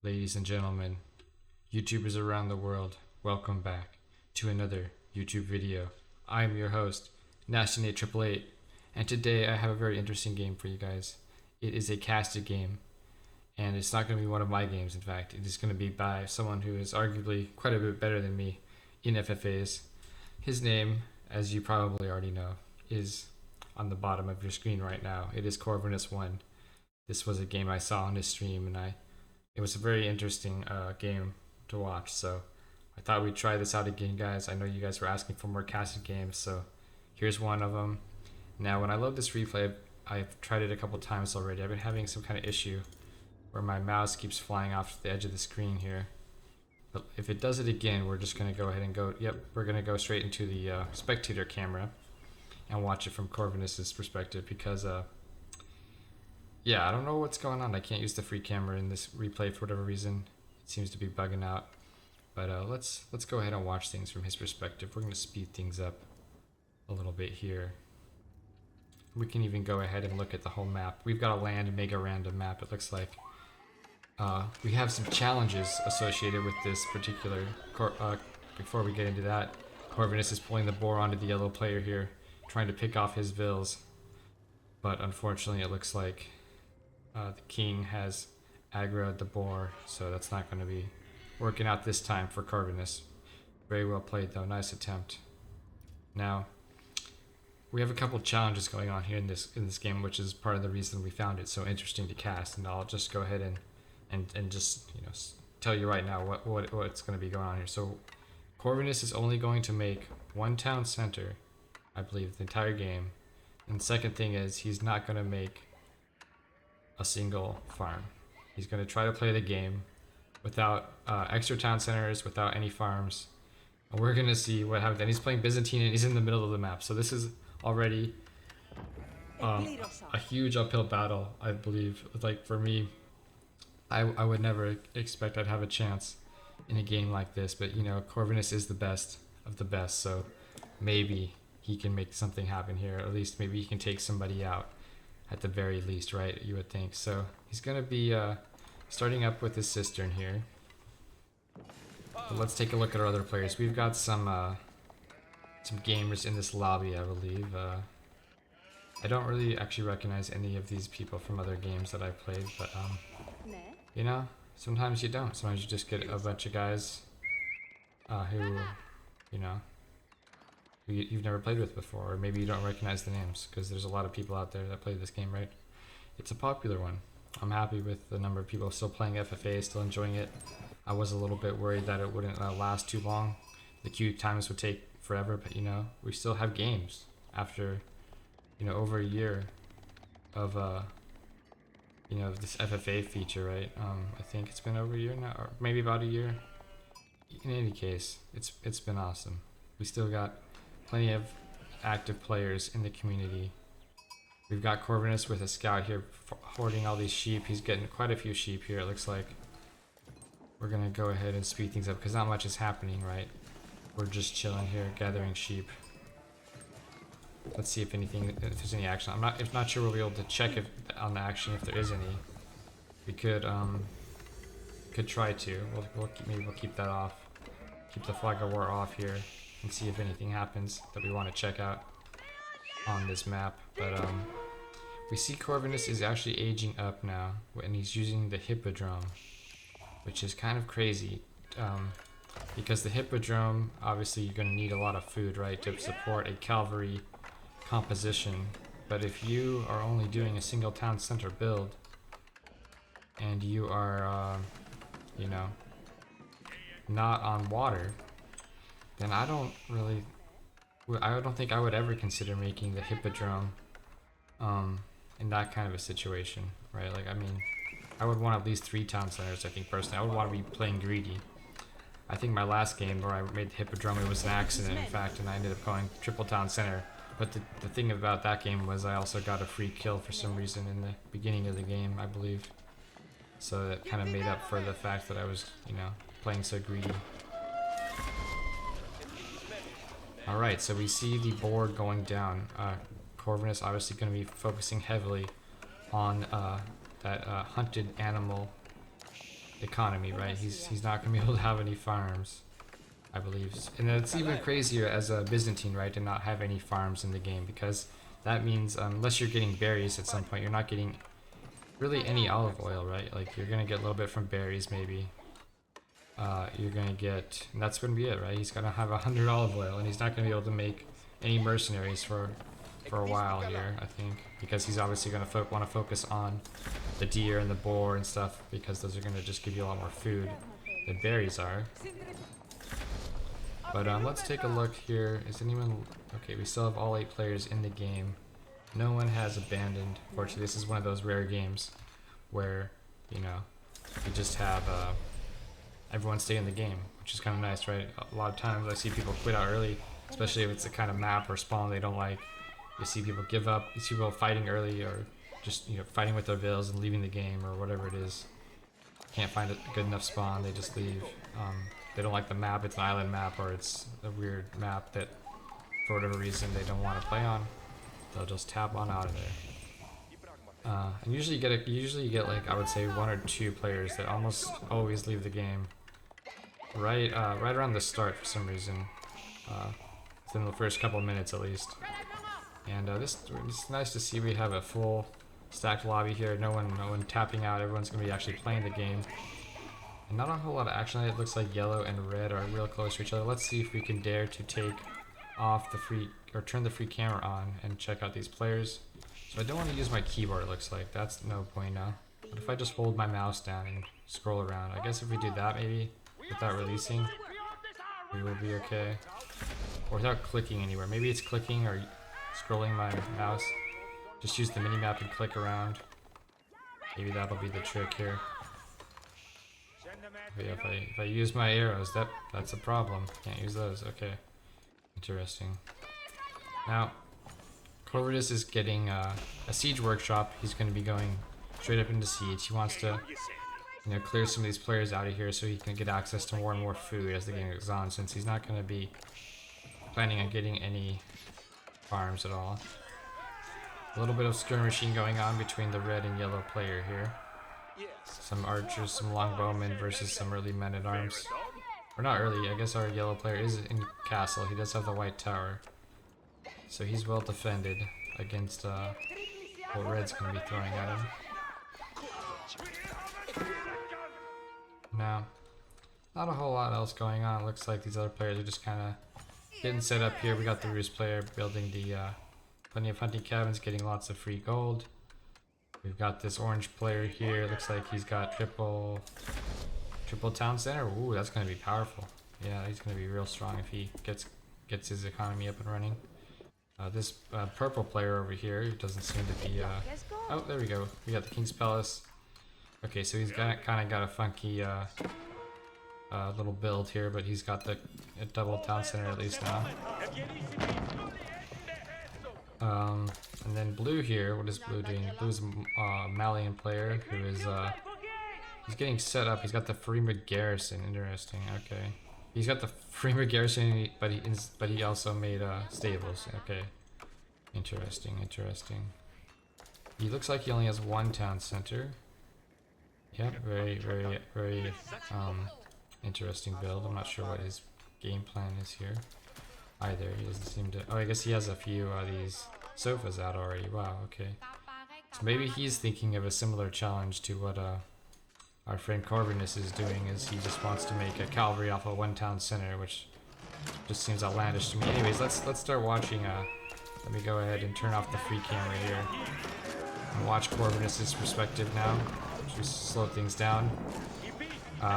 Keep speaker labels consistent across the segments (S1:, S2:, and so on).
S1: Ladies and gentlemen, YouTubers around the world, welcome back to another YouTube video. I am your host, Nasty888, and today I have a very interesting game for you guys. It is a casted game, and it's not going to be one of my games, in fact. It is going to be by someone who is arguably quite a bit better than me in FFAs. His name, as you probably already know, is on the bottom of your screen right now. It is Corvinus1. This was a game I saw on his stream, and it was a very interesting game to watch, so I thought we'd try this out again, guys. I know you guys were asking for more casted games, so here's one of them. Now, when I load this replay, I've tried it a couple times already. I've been having some kind of issue where my mouse keeps flying off the edge of the screen here. But if it does it again, we're just going to go ahead and we're going to go straight into the spectator camera and watch it from Corvinus's perspective because yeah, I don't know what's going on. I can't use the free camera in this replay for whatever reason. It seems to be bugging out. But let's go ahead and watch things from his perspective. We're going to speed things up a little bit here. We can even go ahead and look at the whole map. We've got a land mega random map, it looks like. We have some challenges associated with this particular... before we get into that, Corvinus is pulling the boar onto the yellow player here, trying to pick off his vills. But unfortunately, it looks like the king has aggroed the boar, so that's not going to be working out this time for Corvinus. Very well played, though. Nice attempt. Now, we have a couple challenges going on here in this game, which is part of the reason we found it so interesting to cast. And I'll just go ahead and just tell you right now what's going to be going on here. So, Corvinus is only going to make one town center, I believe, the entire game. And the second thing is he's not going to make a single farm. He's going to try to play the game without extra town centers, without any farms. And we're going to see what happens. And he's playing Byzantine and he's in the middle of the map. So this is already a huge uphill battle, I believe. Like for me, I would never expect I'd have a chance in a game like this. But Corvinus is the best of the best. So maybe he can make something happen here. At least maybe he can take somebody out at the very least, right? You would think. So he's going to be starting up with his cistern here. But let's take a look at our other players. We've got some gamers in this lobby, I believe. I don't really actually recognize any of these people from other games that I've played, but sometimes you don't. Sometimes you just get a bunch of guys who you've never played with before, or maybe you don't recognize the names, because there's a lot of people out there that play this game, right? It's a popular one. I'm happy with the number of people still playing FFA, still enjoying it. I was a little bit worried that it wouldn't last too long. The queue times would take forever, but we still have games after over a year of this FFA feature, right? I think it's been over a year now, or maybe about a year. In any case, it's been awesome. We still got plenty of active players in the community. We've got Corvinus with a scout here hoarding all these sheep. He's getting quite a few sheep here, it looks like. We're gonna go ahead and speed things up because not much is happening, right? We're just chilling here gathering sheep. Let's see if there's any action. If not sure we'll be able to check on the action if there is any. We could try to. Maybe we'll keep that off. Keep the flag of war off here and see if anything happens that we want to check out on this map. But we see Corvinus is actually aging up now, and he's using the hippodrome, which is kind of crazy, because the hippodrome, obviously you're going to need a lot of food, right, to support a cavalry composition. But if you are only doing a single town center build, and you are, not on water, then I don't think I would ever consider making the hippodrome in that kind of a situation, right? Like, I mean, I would want at least 3 town centers, I think, personally. I would want to be playing greedy. I think my last game where I made the hippodrome, it was an accident, in fact, and I ended up going triple town center. But the thing about that game was I also got a free kill for some reason in the beginning of the game, I believe. So that kind of made up for the fact that I was, playing so greedy. Alright, so we see the board going down. Corvinus obviously going to be focusing heavily on that hunted animal economy, right? He's not gonna be able to have any farms, I believe. And it's even crazier as a Byzantine, right, to not have any farms in the game, because that means unless you're getting berries at some point, you're not getting really any olive oil, right? Like you're gonna get a little bit from berries, maybe. You're gonna get, and that's gonna be it, right? He's gonna have 100 olive oil, and he's not gonna be able to make any mercenaries for a while here, I think, because he's obviously gonna want to focus on the deer and the boar and stuff, because those are gonna just give you a lot more food than berries are. But let's take a look here. Is anyone okay? We still have all 8 players in the game. No one has abandoned. Fortunately, this is one of those rare games where, you know, you just have everyone stay in the game, which is kind of nice, right? A lot of times I see people quit out early, especially if it's a kind of map or spawn they don't like. You see people give up. You see people fighting early, or just, you know, fighting with their vills and leaving the game, or whatever it is. Can't find a good enough spawn, they just leave. They don't like the map. It's an island map, or it's a weird map that for whatever reason they don't want to play on. They'll just tap on out of there. And usually you get like, I would say 1 or 2 players that almost always leave the game right around the start for some reason, within the first couple minutes at least. And it's nice to see we have a full stacked lobby here. No one tapping out. Everyone's gonna be actually playing the game. And not a whole lot of action. It looks like yellow and red are real close to each other. Let's see if we can dare to take off the free, or turn the free camera on and check out these players. So I don't want to use my keyboard, it looks like. That's no point now. But if I just hold my mouse down and scroll around, I guess if we do that maybe, without releasing, we will be okay. Or without clicking anywhere. Maybe it's clicking or scrolling my mouse. Just use the minimap and click around. Maybe that'll be the trick here. But yeah, if I use my arrows, that's a problem. Can't use those. Okay. Interesting. Now, Corvinus is getting a siege workshop. He's going to be going straight up into siege. He wants to, you know, clear some of these players out of here so he can get access to more and more food as the game goes on, since he's not going to be planning on getting any farms at all. A little bit of skirmishing going on between the red and yellow player here. Some archers, some longbowmen versus some early men-at-arms. Or not early, I guess our yellow player is in castle. He does have the white tower. So he's well defended against what red's going to be throwing at him. Now, not a whole lot else going on. It looks like these other players are just kind of getting set up here. We got the roost player building the plenty of hunting cabins, getting lots of free gold. We've got this orange player here. Looks like he's got triple town center. Ooh, that's going to be powerful. Yeah, he's going to be real strong if he gets his economy up and running. This purple player over here doesn't seem to be. Oh, there we go. We got the King's Palace. Okay, so he's kind of got a funky little build here, but he's got the double town center at least now. And then blue here, what is blue doing? Blue's a Malian player who is, he's getting set up. He's got the Freema Garrison, interesting, okay. He's got the Freema Garrison, but he also made, stables, okay. Interesting. He looks like he only has 1 town center. Yep, very, interesting build. I'm not sure what his game plan is here either. He doesn't seem to, oh, I guess he has a few of these sofas out already. Wow, okay. So maybe he's thinking of a similar challenge to what our friend Corvinus is doing, is he just wants to make a cavalry off of 1 town center, which just seems outlandish to me. Anyways, let's start watching. Let me go ahead and turn off the free camera here and watch Corvinus's perspective now. Just slow things down.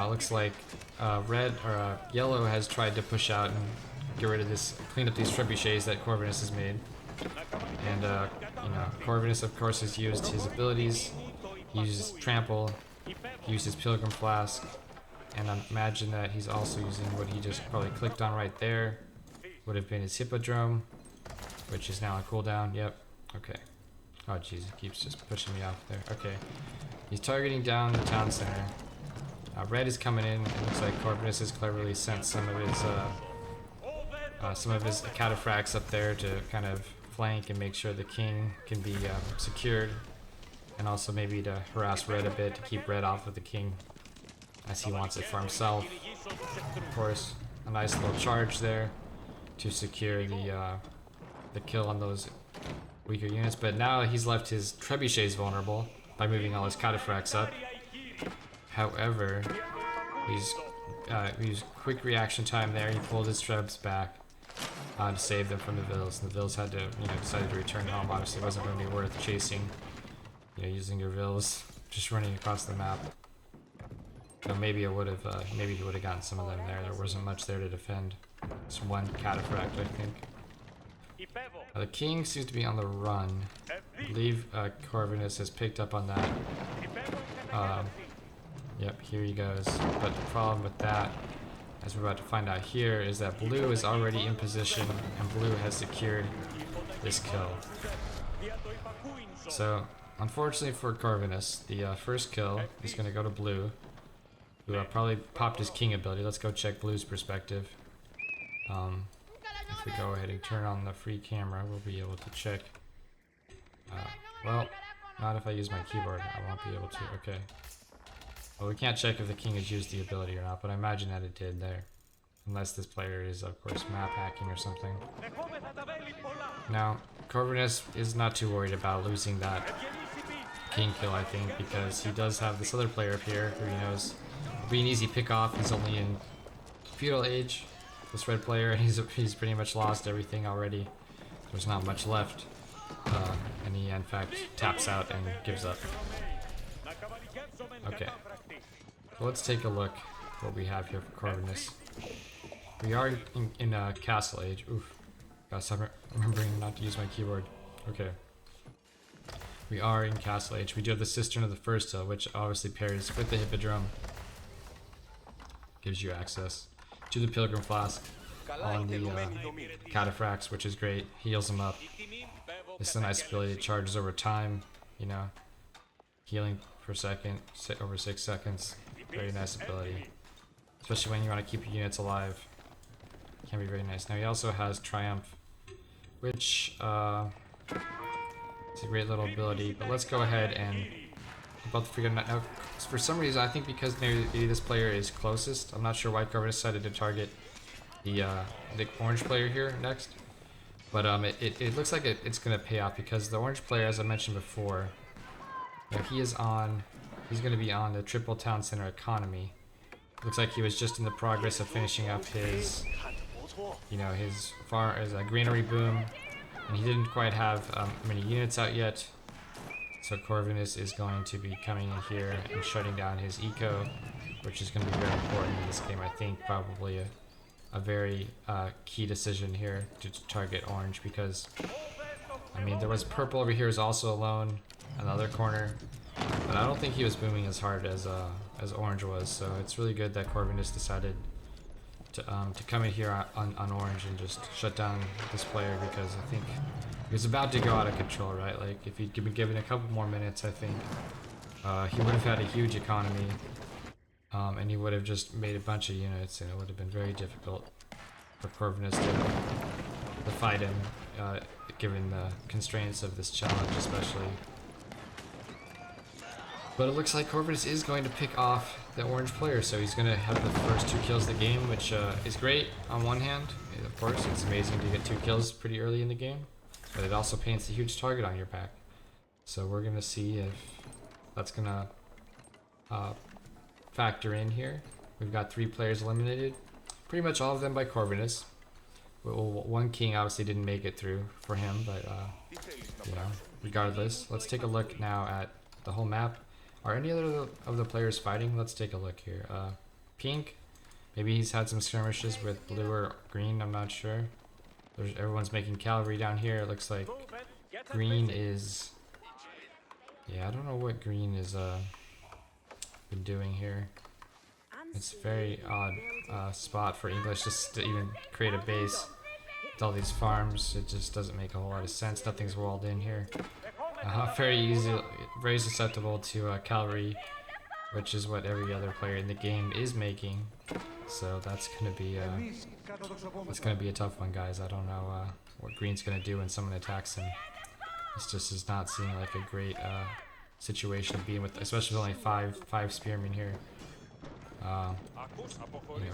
S1: Looks like yellow has tried to push out and get rid of this, clean up these trebuchets that Corvinus has made. And you know, Corvinus of course has used his abilities. He uses trample, he uses pilgrim flask, and I imagine that he's also using what he just probably clicked on right there. Would have been his hippodrome, which is now on cooldown. Yep. Okay. Oh jeez, it keeps just pushing me off there. Okay. He's targeting down the town center. Red is coming in. It looks like Corvinus has cleverly sent some of his cataphracts up there to kind of flank and make sure the king can be secured, and also maybe to harass red a bit to keep red off of the king. as he wants it for himself. Of course, a nice little charge there to secure the kill on those weaker units, but now he's left his trebuchets vulnerable by moving all his cataphracts up. However, he's used quick reaction time there. He pulled his trebs back to save them from the Vils, and the Vils had to, decided to return home. Obviously, it wasn't going to be worth chasing, using your Vils just running across the map. Maybe it would have, maybe he would have gotten some of them there. There wasn't much there to defend. Just one cataphract, I think. The king seems to be on the run. I believe Corvinus has picked up on that. Yep, here he goes. But the problem with that, as we're about to find out here, is that blue is already in position and blue has secured this kill. So, unfortunately for Corvinus, the first kill is going to go to blue, who probably popped his king ability. Let's go check blue's perspective. If we go ahead and turn on the free camera, we'll be able to check. Well, not if I use my keyboard. I won't be able to. Okay. Well, we can't check if the king has used the ability or not, but I imagine that it did there. Unless this player is, of course, map hacking or something. Now, Corvinus is not too worried about losing that king kill, I think, because he does have this other player up here who he knows will be an easy pick off. He's only in feudal age, this red player, and he's pretty much lost everything already. There's not much left, and he in fact taps out and gives up. Okay, so let's take a look what we have here for Corvinus. We are in Castle Age. Oof, gotta stop remembering not to use my keyboard. Okay. We are in Castle Age. We do have the Cistern of the First Hill, which obviously pairs with the Hippodrome. Gives you access to the Pilgrim Flask on the cataphracts, which is great. Heals them up. It's a nice ability. It charges over time, healing per second, over 6 seconds. Very nice ability. Especially when you want to keep your units alive. Can be very nice. Now he also has Triumph, which it's a great little ability, but let's go ahead and about to figure it out. Now, for some reason, I think because maybe this player is closest, I'm not sure why Corvinus decided to target the orange player here next. But it looks like it's going to pay off because the orange player, as I mentioned before, he's going to be on the Triple Town Center economy. Looks like he was just in the progress of finishing up his, his granary boom. And he didn't quite have many units out yet, so Corvinus is going to be coming in here and shutting down his eco, which is going to be very important in this game. I think probably a very key decision here to target orange, because there was purple over here is also alone in the other corner, but I don't think he was booming as hard as orange was. So it's really good that Corvinus decided to come in here on orange and just shut down this player, because I think he was about to go out of control, right? Like, if he'd been given a couple more minutes, I think he would have had a huge economy, and he would have just made a bunch of units, and it would have been very difficult for Corvinus to fight him, given the constraints of this challenge especially. But it looks like Corvinus is going to pick off the orange player, so he's going to have the first 2 kills of the game, which is great on one hand. Of course, it's amazing to get 2 kills pretty early in the game, but it also paints a huge target on your back. So we're going to see if that's going to factor in here. We've got 3 players eliminated, pretty much all of them by Corvinus. Well, one king obviously didn't make it through for him, but regardless, let's take a look now at the whole map. Are any other of the players fighting? Let's take a look here. Pink, maybe he's had some skirmishes with blue or green, I'm not sure. Everyone's making cavalry down here. It looks like green is... Yeah, I don't know what green is been doing here. It's a very odd spot for English just to even create a base with all these farms. It just doesn't make a whole lot of sense. Nothing's walled in here. Very susceptible to cavalry, which is what every other player in the game is making. So that's gonna be a tough one, guys. I don't know what green's gonna do when someone attacks him. This just does not seem like a great situation to be in with, especially with only five spearmen here.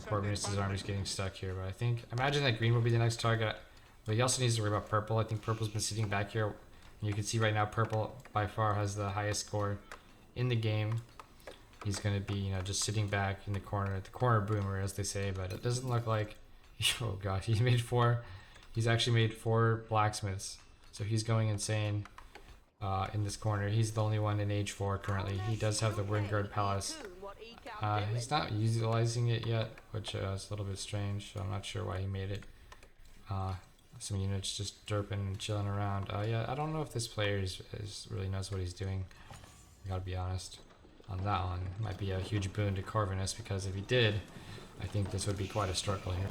S1: Corvinus' army's getting stuck here, but I imagine that green will be the next target. But he also needs to worry about purple. I think purple's been sitting back here. And you can see right now purple by far has the highest score in the game. He's going to be, just sitting back in the corner boomer, as they say, but it doesn't look like, oh gosh, he's actually made 4 blacksmiths. So he's going insane in this corner. He's the only one in age 4 currently. He does have the Wingard Palace. He's not utilizing it yet, which is a little bit strange, so I'm not sure why he made it. Some units just derping and chilling around. Yeah, I don't know if this player really knows what he's doing. I gotta be honest on that one. Might be a huge boon to Corvinus, because if he did, I think this would be quite a struggle here.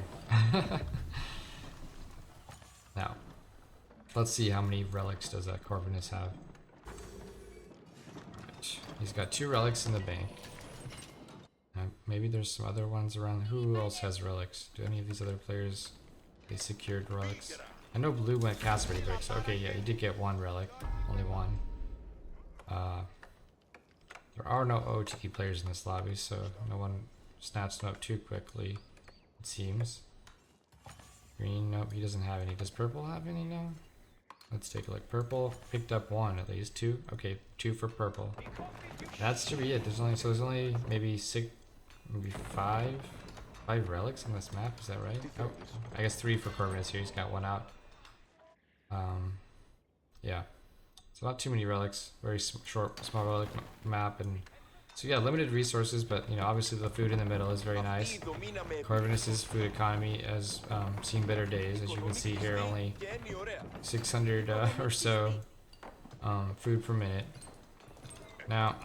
S1: Now, let's see how many relics does that Corvinus have. Right. He's got 2 relics in the bank. Maybe there's some other ones around. Who else has relics? Do any of these other players, they secured relics? I know blue went cast ready break, so okay, yeah, he did get 1 relic. Only 1. There are no OT players in this lobby, so no one snatched them up too quickly, it seems. Green, nope, he doesn't have any. Does purple have any now? Let's take a look. Purple picked up 1 at least. 2? Okay, 2 for purple. That should be it. There's only maybe 6, maybe 5 relics on this map. Is that right? Oh, I guess 3 for Corvinus here. He's got 1 out. Yeah. So not too many relics. Very small relic map, and so yeah, limited resources, but obviously the food in the middle is very nice. Corvinus's food economy has seen better days, as you can see here. Only 600 or so food per minute. Now,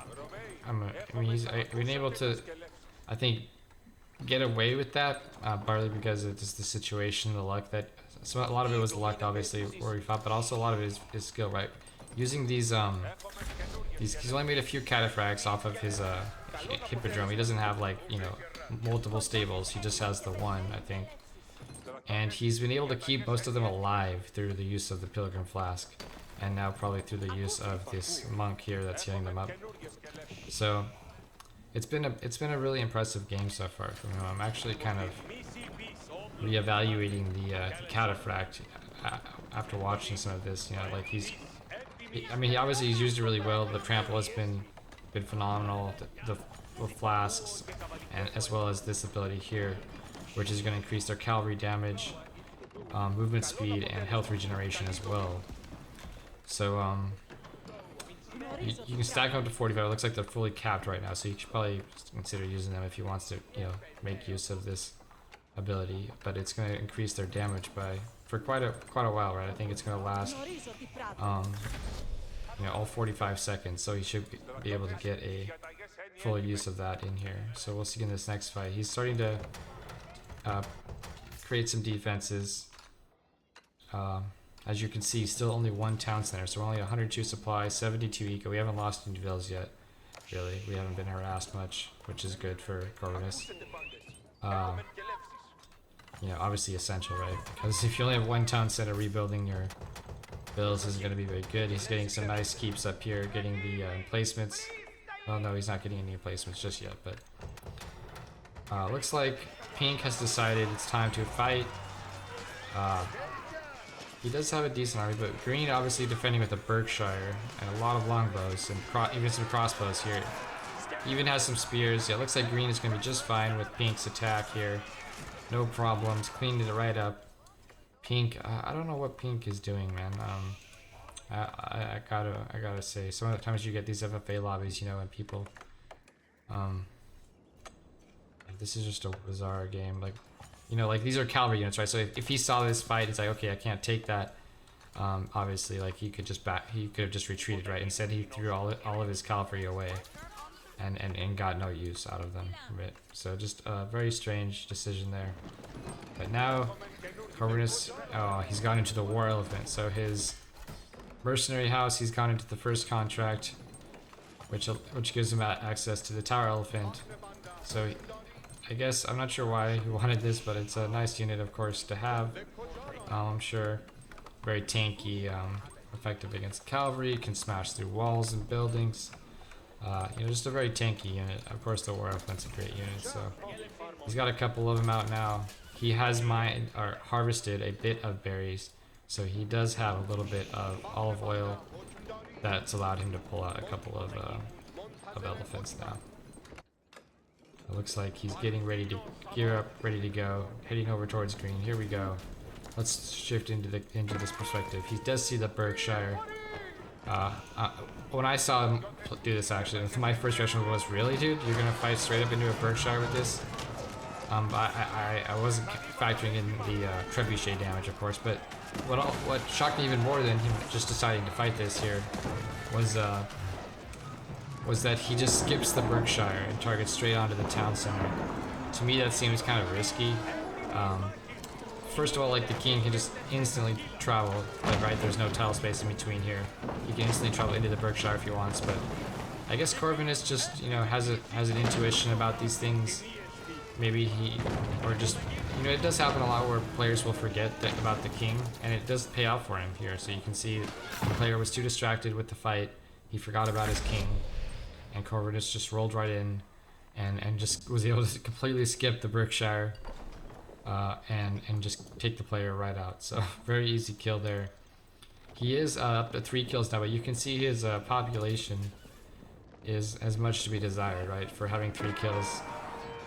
S1: he's been able to, I think, get away with that, partly because of just the situation, the luck that. So a lot of it was luck, obviously, where he fought, but also a lot of it is skill, right? Using these, he's only made a few cataphracts off of his hippodrome. He doesn't have multiple stables. He just has the 1, I think. And he's been able to keep most of them alive through the use of the Pilgrim Flask, and now probably through the use of this monk here that's healing them up. So it's been a really impressive game so far from him. I'm actually kind of reevaluating the cataphract after watching some of this. He obviously he's used it really well. The trample has been phenomenal. The flasks, and as well as this ability here, which is going to increase their cavalry damage, movement speed, and health regeneration as well. So you can stack them up to 45. It looks like they're fully capped right now, so you should probably consider using them if he wants to, make use of this ability. But it's going to increase their damage for quite a while, right? I think it's going to last, all 45 seconds. So he should be able to get a full use of that in here. So we'll see in this next fight. He's starting to create some defenses. As you can see, still only 1 town center, so we're only 102 supply, 72 eco. We haven't lost any villas yet, really. We haven't been harassed much, which is good for Corvinus. Obviously essential, right? Because if you only have 1 town center, rebuilding your villas isn't going to be very good. He's getting some nice keeps up here, getting the emplacements. Well, no, he's not getting any emplacements just yet, but looks like Pink has decided it's time to fight. He does have a decent army, but Green obviously defending with a Berkshire and a lot of longbows and even some crossbows here. He even has some spears. Yeah, it looks like Green is going to be just fine with Pink's attack here. No problems, cleaned it right up. Pink, I don't know what Pink is doing, man. I gotta say, sometimes you get these FFA lobbies, and people, this is just a bizarre game. Like these are cavalry units, right? So if he saw this fight, it's like, okay, I can't take that. Obviously, he could have just retreated, right? Instead, he threw all of his cavalry away, and got no use out of them from it. So just a very strange decision there. But now, Corvinus, he's gone into the War Elephant. So his mercenary house, he's gone into the first contract, which gives him access to the Tower Elephant. So I guess, I'm not sure why he wanted this, but it's a nice unit, of course, to have. I'm sure very tanky, effective against cavalry, can smash through walls and buildings. Just a very tanky unit. Of course, the War Elephant's a great unit, so he's got a couple of them out now. He has mined or harvested a bit of berries, so he does have a little bit of olive oil that's allowed him to pull out a couple of elephants now. It looks like he's getting ready to gear up, ready to go, heading over towards green. Here we go. Let's shift into this perspective. He does see the Berkshire. When I saw him do this, actually, my first reaction was, "Really, dude? You're gonna fight straight up into a Berkshire with this?" I wasn't factoring in the trebuchet damage, of course. But what shocked me even more than him just deciding to fight this here was that he just skips the Berkshire and targets straight onto the town center. To me, that seems kind of risky. First of all, like, the king can just instantly travel, like, right, there's no tile space in between here. He can instantly travel into the Berkshire if he wants, but I guess Corvinus just, has an intuition about these things. Maybe or just, it does happen a lot where players will forget about the king, and it does pay out for him here. So you can see the player was too distracted with the fight, he forgot about his king, and Corvinus just rolled right in and just was able to completely skip the Berkshire. And just take the player right out. So very easy kill there. He is up to 3 kills now, but you can see his population is as much to be desired, right, for having 3 kills.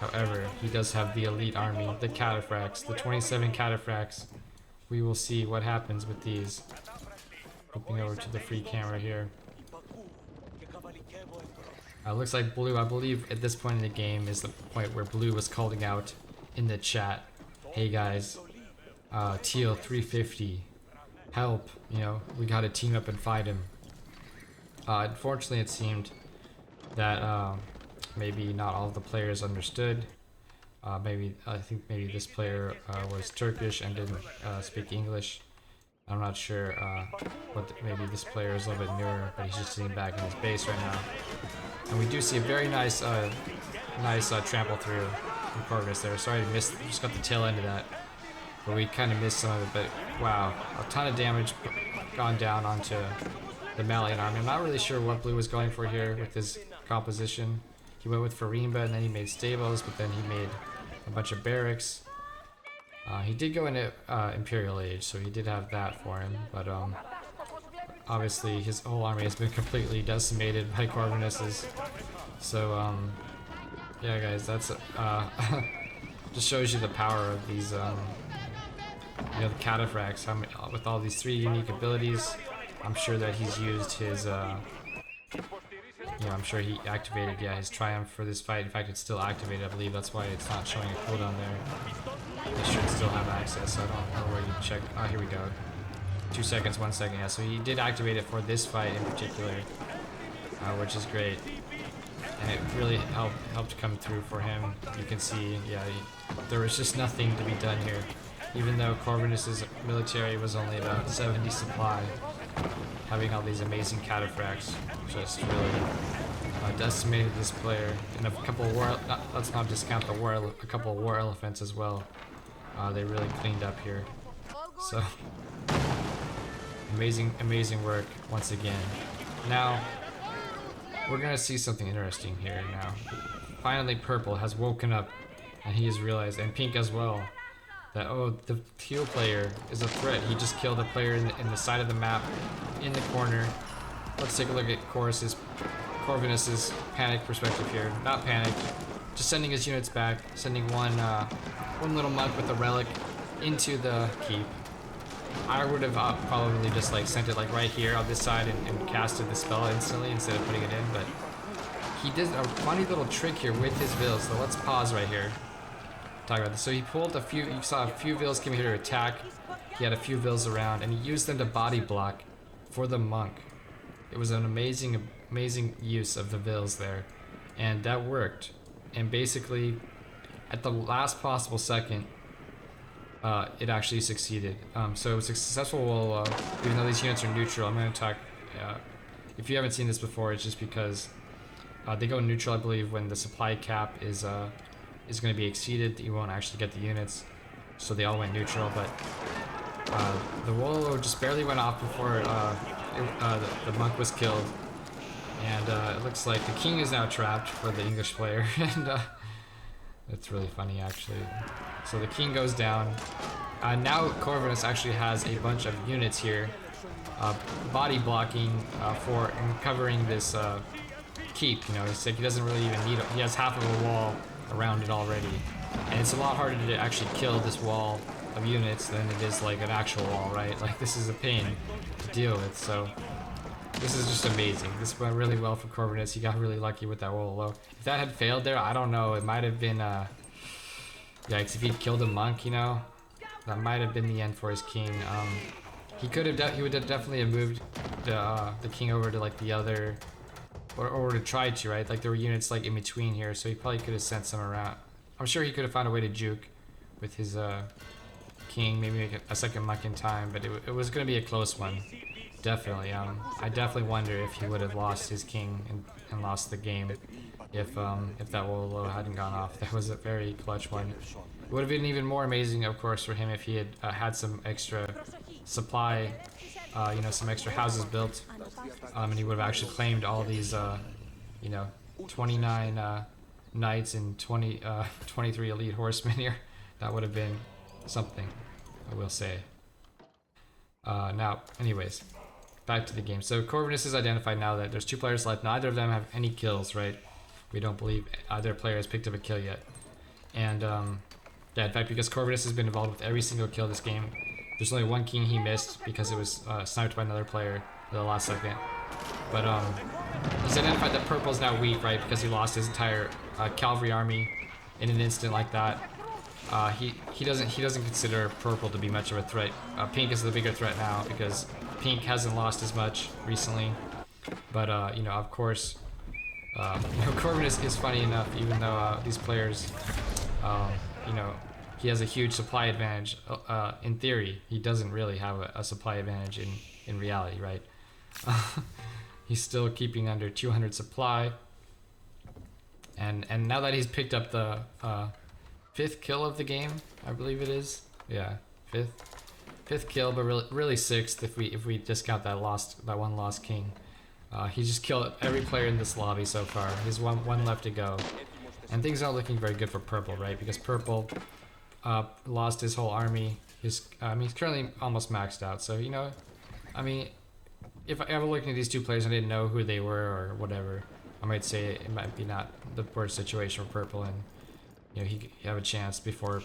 S1: However, he does have the elite army, the cataphracts, the 27 cataphracts. We will see what happens with these. Flipping over to the free camera here. Looks like blue, I believe at this point in the game, is the point where blue was calling out in the chat, "Hey guys, Teal 350, help, we gotta team up and fight him." Unfortunately, it seemed that maybe not all of the players understood. I think maybe this player was Turkish and didn't speak English. I'm not sure, maybe this player is a little bit newer, but he's just sitting back in his base right now. And we do see a very nice trample through from Corvus there. Sorry to miss, just got the tail end of that, but we kind of missed some of it. But wow, a ton of damage gone down onto the Malian army. I'm not really sure what blue was going for here with his composition. He went with Farimba, and then he made stables, but then he made a bunch of barracks. He did go into Imperial Age, so he did have that for him, but obviously his whole army has been completely decimated by Corvinus's. So yeah, guys, that's just shows you the power of these the cataphracts. With all these 3 unique abilities, I'm sure that he's used his I'm sure he activated his triumph for this fight. In fact, it's still activated, I believe. That's why it's not showing a cooldown there. It should still have access, so I don't know where you check. Oh, here we go. 2 seconds, 1 second. Yeah, so he did activate it for this fight in particular, which is great. And it really helped come through for him. You can see, there was just nothing to be done here. Even though Corvinus's military was only about 70 supply, having all these amazing cataphracts just really decimated this player. And a couple of let's not discount a couple of war elephants as well. They really cleaned up here. So amazing work once again. Now we're gonna see something interesting here now. Finally, purple has woken up, and he has realized, and pink as well, that the teal player is a threat. He just killed a player in the side of the map, in the corner. Let's take a look at Corvinus's panic perspective here. Not panicked, just sending his units back, sending one little monk with a relic into the keep. I would have probably just sent it right here on this side and casted the spell instantly instead of putting it in, but he did a funny little trick here with his vills. So let's pause right here. Talk about this. So he pulled you saw a few vills came here to attack. He had a few vills around, and he used them to body block for the monk. It was an amazing use of the vills there, and that worked. And basically, at the last possible second, it actually succeeded. So it was successful. Even though these units are neutral, I'm going to talk. If you haven't seen this before, it's just because they go neutral, I believe, when the supply cap is going to be exceeded. You won't actually get the units, so they all went neutral. But the Wolo just barely went off before the monk was killed, And it looks like the king is now trapped for the English player, and it's really funny actually. So the king goes down. Now Corvinus actually has a bunch of units here, body blocking for and covering this keep. You know, it's like he doesn't really even need it. He has half of a wall around it already, and it's a lot harder to actually kill this wall of units than it is like an actual wall, right? Like this is a pain to deal with. So this is just amazing. This went really well for Corvinus. He got really lucky with that wall low. If that had failed there, I don't know. It might have been yikes. If he'd killed a monk, you know, that might have been the end for his king. He could have. He would have definitely have moved the king over to like the other, or to try to, right? Like there were units like in between here, so he probably could have sent some around. I'm sure he could have found a way to juke with his king, maybe make a second monk in time, but it was going to be a close one. Definitely. I definitely wonder if he would have lost his king and lost the game if that wall low hadn't gone off. That was a very clutch one. It would have been even more amazing, of course, for him if he had had some extra supply, you know, some extra houses built, and he would have actually claimed all these, you know, 29 knights and 23 elite horsemen here. That would have been something, I will say. Now, anyways, back to the game. So Corvinus is identified now that there's 2 players left. Neither of them have any kills, right? We don't believe either player has picked up a kill yet. And yeah, in fact, because Corvinus has been involved with every single kill this game, there's only 1 king he missed because it was sniped by another player at the last second. But he's identified that purple's now weak, right? Because he lost his entire cavalry army in an instant like that. He doesn't consider purple to be much of a threat. Pink is the bigger threat now because pink hasn't lost as much recently. But you know, of course, you know, Corvinus is funny enough, even though these players, you know, he has a huge supply advantage. In theory, he doesn't really have a supply advantage in reality, right? He's still keeping under 200 supply, and now that he's picked up the 5th kill of the game, I believe it is. Yeah, 5th kill, but really 6th if we discount that one lost king. He just killed every player in this lobby so far. He's one left to go, and things aren't looking very good for purple, right? Because purple lost his whole army. He's currently almost maxed out. So you know, I mean, if I ever looking at these 2 players and I didn't know who they were or whatever, I might say it might be not the worst situation for purple, and you know, he have a chance before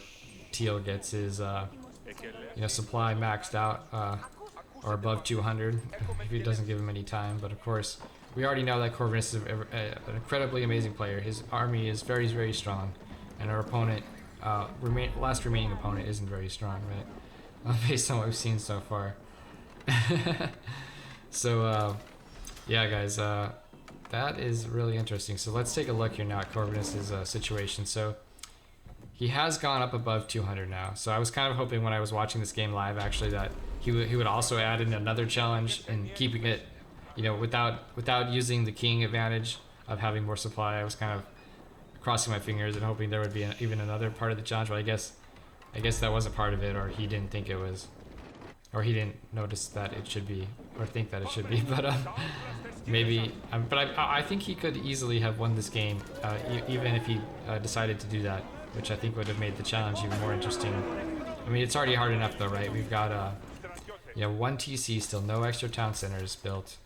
S1: teal gets his you know, supply maxed out or above 200 if he doesn't give him any time. But of course, we already know that Corvinus is an incredibly amazing player. His army is very, very strong, and our opponent, last remaining opponent, isn't very strong, right? Based on what we've seen so far. So yeah, guys, that is really interesting. So let's take a look here now at Corvinus's situation. So he has gone up above 200 now. So I was kind of hoping when I was watching this game live, actually, that he would also add in another challenge and keeping it, you know, without using the king advantage of having more supply. I was kind of crossing my fingers and hoping there would be even another part of the challenge. But I guess that wasn't part of it, or he didn't think it was, or he didn't notice that it should be, or think that it should be. But maybe. But I think he could easily have won this game, even if he decided to do that, which I think would have made the challenge even more interesting. I mean, it's already hard enough though, right? We've got you know, 1 TC still, no extra town centers built.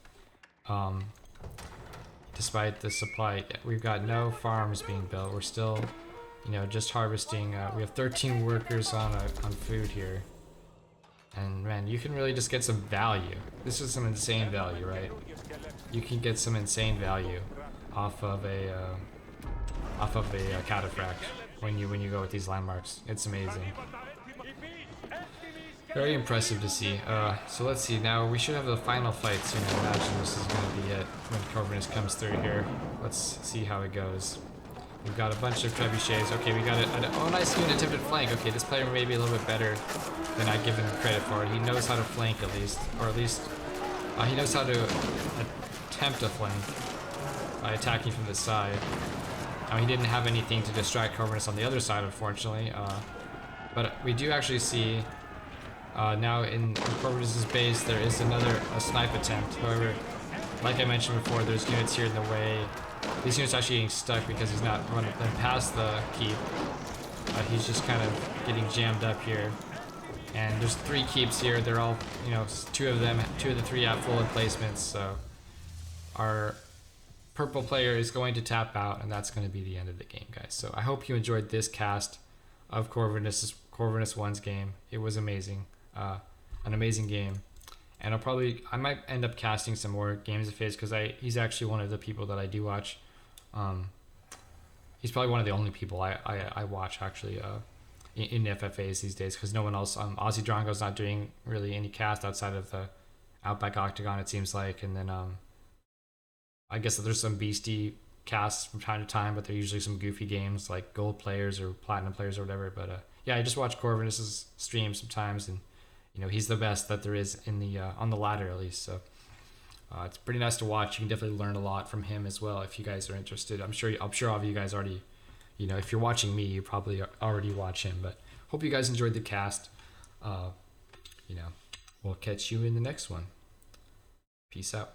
S1: Despite the supply, we've got no farms being built. We're still, you know, just harvesting. We have 13 workers on food here, and man, you can really just get some value. This is some insane value, right? You can get some insane value off of a cataphract when you go with these landmarks. It's amazing. Very impressive to see. So let's see, now we should have the final fight soon. I imagine this is going to be it when Corvinus comes through here. Let's see how it goes. We've got a bunch of trebuchets. Okay, we got oh, nice unit attempted flank. Okay, this player may be a little bit better than I give him credit for. He knows how to flank at least, or at least he knows how to attempt a flank by attacking from the side. Now, he didn't have anything to distract Corvinus on the other side, unfortunately. But we do actually see now in Corvinus's base there is a snipe attempt. However, like I mentioned before, there's units here in the way. These units are actually getting stuck because he's not running them past the keep. He's just kind of getting jammed up here. And there's 3 keeps here. They're all, you know, 2 of the 3 have full emplacements. So our purple player is going to tap out, and that's going to be the end of the game, guys. So I hope you enjoyed this cast of Corvinus 1's game. It was amazing, an amazing game. And I might end up casting some more games of his because he's actually one of the people that I do watch. He's probably one of the only people I watch actually in FFAs these days, because no one else. Aussie Drongo's not doing really any cast outside of the Outback Octagon, it seems like, and then I guess there's some beastie casts from time to time, but they're usually some goofy games like gold players or platinum players or whatever. But yeah, I just watch Corvinus's streams sometimes, and you know, he's the best that there is in the on the ladder, at least. So it's pretty nice to watch. You can definitely learn a lot from him as well if you guys are interested. I'm sure all of you guys already, you know, if you're watching me, you probably already watch him. But hope you guys enjoyed the cast. You know, we'll catch you in the next one. Peace out.